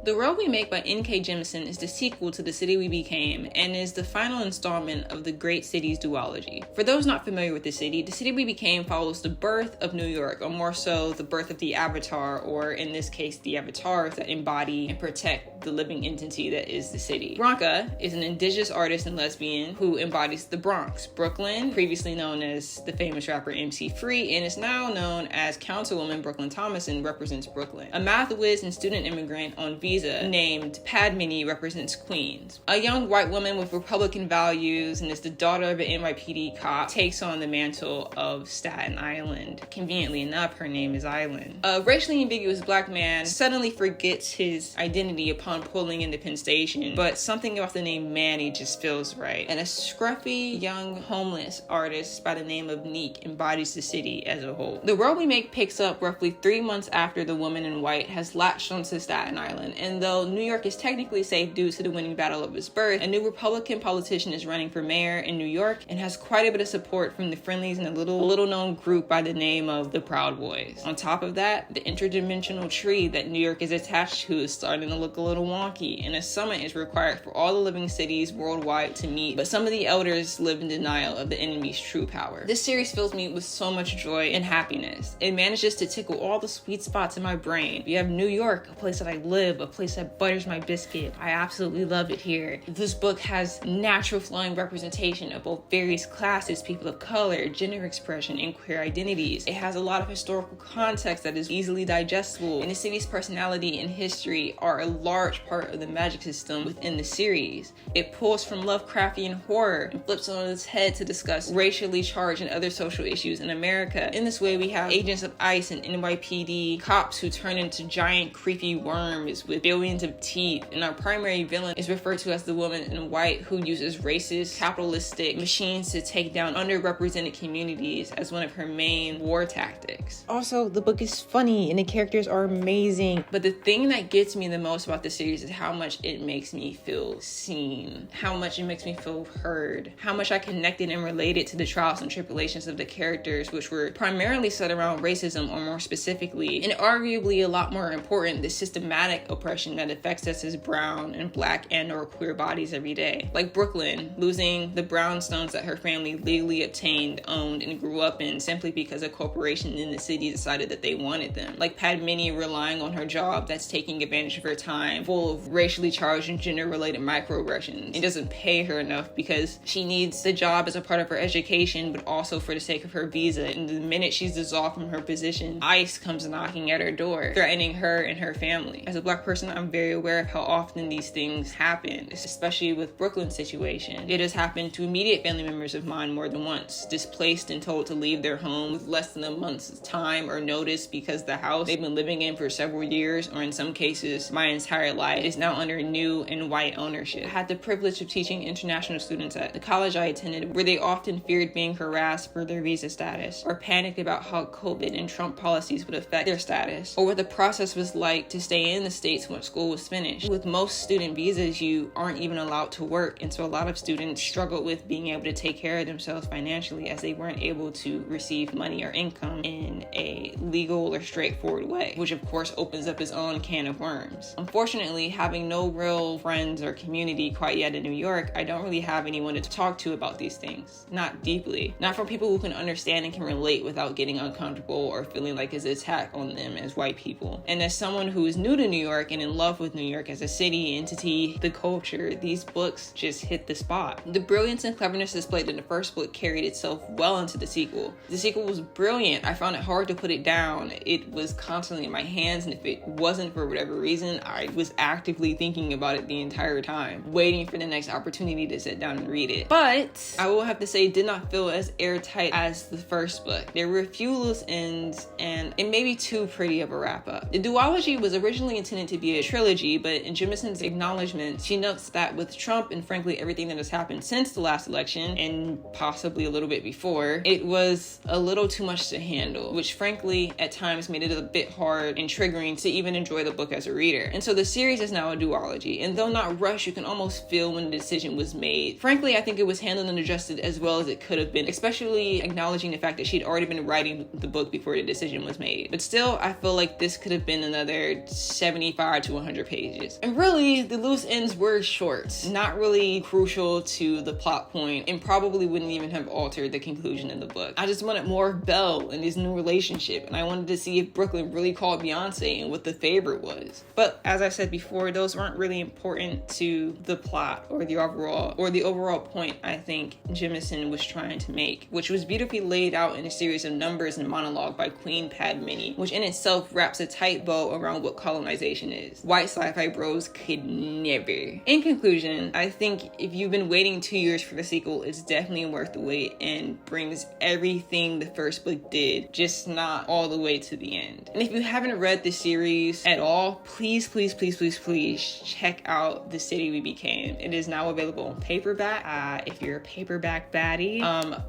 The World We Make by N.K. Jemisin is the sequel to The City We Became and is the final installment of the Great Cities duology. For those not familiar with The City We Became follows the birth of New York, or more so the birth of the Avatar, or in this case the avatars that embody and protect the living entity that is the city. Bronca is an indigenous artist and lesbian who embodies the Bronx, Brooklyn, previously known as the famous rapper MC Free, and is now known as Councilwoman Brooklyn Thomason, represents Brooklyn. A math whiz and student immigrant on visa named Padmini represents Queens. A young white woman with Republican values and is the daughter of an NYPD cop takes on the mantle of Staten Island. Conveniently enough, her name is Island. A racially ambiguous black man suddenly forgets his identity upon pulling into Penn Station, but something about the name Manny just feels right. And a scruffy young homeless artist by the name of Neek embodies the city as a whole. The World We Make picks up roughly 3 months after the woman in white has latched onto Staten Island, and though New York is technically safe due to the winning battle of its birth, a new Republican politician is running for mayor in New York and has quite a bit of support from the friendlies and a little known group by the name of the Proud Boys. On top of that, the interdimensional tree that New York is attached to is starting to look a little wonky, and a summit is required for all the living cities worldwide to meet, but some of the elders live in denial of the enemy's true power. This series fills me with so much joy and happiness. It manages to tickle all the sweet spots in my brain. You have New York, a place that I live, a place that butters my biscuit. I absolutely love it here. This book has natural flowing representation of both various classes, people of color, gender expression, and queer identities. It has a lot of historical context that is easily digestible, and the city's personality and history are a large part of the magic system within the series. It pulls from Lovecraftian horror and flips it on its head to discuss racially charged and other social issues in America. In this way, we have agents of ICE and NYPD cops who turn into giant creepy worms with billions of teeth, and our primary villain is referred to as the woman in white who uses racist, capitalistic machines to take down underrepresented communities as one of her main war tactics. Also, the book is funny and the characters are amazing, but the thing that gets me the most about the series is how much it makes me feel seen, how much it makes me feel heard, how much I connected and related to the trials and tribulations of the characters, which were primarily set around racism, or more specifically, and arguably a lot more important, the systematic oppression that affects us as brown and black and or queer bodies every day. Like Brooklyn losing the brownstones that her family legally obtained, owned, and grew up in simply because a corporation in the city decided that they wanted them. Like Padmini relying on her job that's taking advantage of her time, full of racially charged and gender-related microaggressions. It doesn't pay her enough because she needs the job as a part of her education, but also for the sake of her visa. And the minute she's dissolved from her position, ICE comes knocking at her door, threatening her and her family. As a black person, I'm very aware of how often these things happen, especially with Brooklyn's situation. It has happened to immediate family members of mine more than once, displaced and told to leave their home with less than a month's time or notice because the house they've been living in for several years, or in some cases my entire life, is now under new and white ownership. I had the privilege of teaching international students at the college I attended, where they often feared being harassed for their visa status, or panicked about how COVID and Trump policies would affect their status, or what the process was like to stay in the States once school was finished. With most student visas, you aren't even allowed to work, and so a lot of students struggled with being able to take care of themselves financially, as they weren't able to receive money or income in a legal or straightforward way, which of course opens up its own can of worms. Unfortunately, having no real friends or community quite yet in New York, I don't really have anyone to talk to about these things. Not deeply. Not from people who can understand and can relate without getting uncomfortable or feeling like it's an attack on them as white people. And as someone who is new to New York and in love with New York as a city, entity, the culture, these books just hit the spot. The brilliance and cleverness displayed in the first book carried itself well into the sequel. The sequel was brilliant. I found it hard to put it down. It was constantly in my hands, and if it wasn't for whatever reason, I was actively thinking about it the entire time, waiting for the next opportunity to sit down and read it. But I will have to say it did not feel as airtight as the first book. There were a few loose ends, and it may be too pretty of a wrap-up. The duology was originally intended to be a trilogy, but in Jemisin's acknowledgement, she notes that with Trump and frankly everything that has happened since the last election, and possibly a little bit before, it was a little too much to handle, which frankly at times made it a bit hard and triggering to even enjoy the book as a reader. And so the series is now a duology, and though not rushed, you can almost feel when the decision was made. Frankly, I think it was handled and adjusted as well as it could have been, especially acknowledging the fact that she'd already been writing the book before the decision was made. But still, I feel like this could have been another 75 75 to 100 pages. And really, the loose ends were short, not really crucial to the plot point, and probably wouldn't even have altered the conclusion in the book. I just wanted more of Belle and his new relationship, and I wanted to see if Brooklyn really called Beyonce and what the favorite was. But as I said before, those weren't really important to the plot or the overall point I think Jemisin was trying to make, which was beautifully laid out in a series of numbers and monologue by Queen Padmini, which in itself wraps a tight bow around what colonization is. White sci-fi bros could never. In conclusion, I think if you've been waiting 2 years for the sequel, it's definitely worth the wait and brings everything the first book did, just not all the way to the end. And if you haven't read the series at all, please check out The City We Became. It is now available on paperback. If you're a paperback baddie,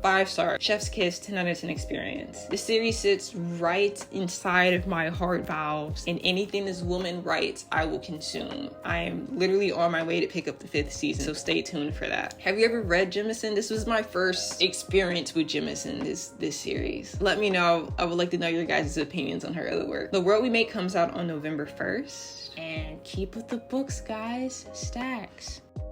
5-star, chef's kiss, 10 out of 10 experience. The series sits right inside of my heart valves, and anything this woman writes, I will consume. I am literally on my way to pick up the 5th season, so stay tuned for that. Have you ever read Jemisin? This was my first experience with Jemisin, this series. Let me know. I would like to know your guys' opinions on her other work. The World We Make comes out on November 1st. And keep with the books, guys. Stacks.